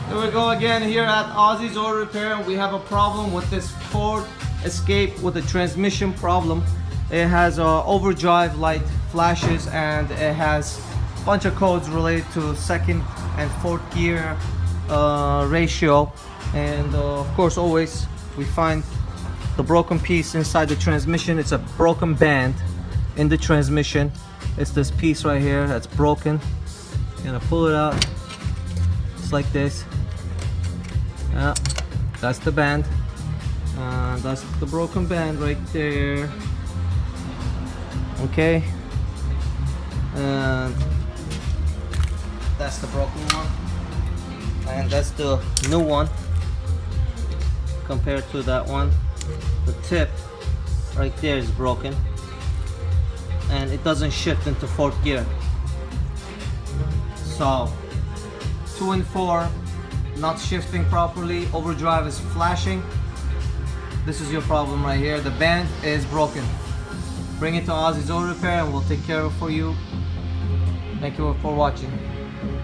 Here we go again here at Ozzy's Auto Repair, and we have a problem with this Ford Escape with a transmission problem. It has overdrive light flashes, and it has a bunch of codes related to second and fourth gear ratio, and of course always we find the broken piece inside the transmission. It's a broken band in the transmission. It's this piece right here that's broken. I'm gonna pull it out. It's like this. Yeah, that's the band. That's the broken band right there. Okay, and that's the broken one, and that's the new one compared to that one. The tip right there is broken, and it doesn't shift into fourth gear. So 2 and 4 not shifting properly, overdrive is flashing. This is your problem right here. The band is broken. Bring it to Ozzy's Auto Repair and we'll take care of it for you. Thank you for watching.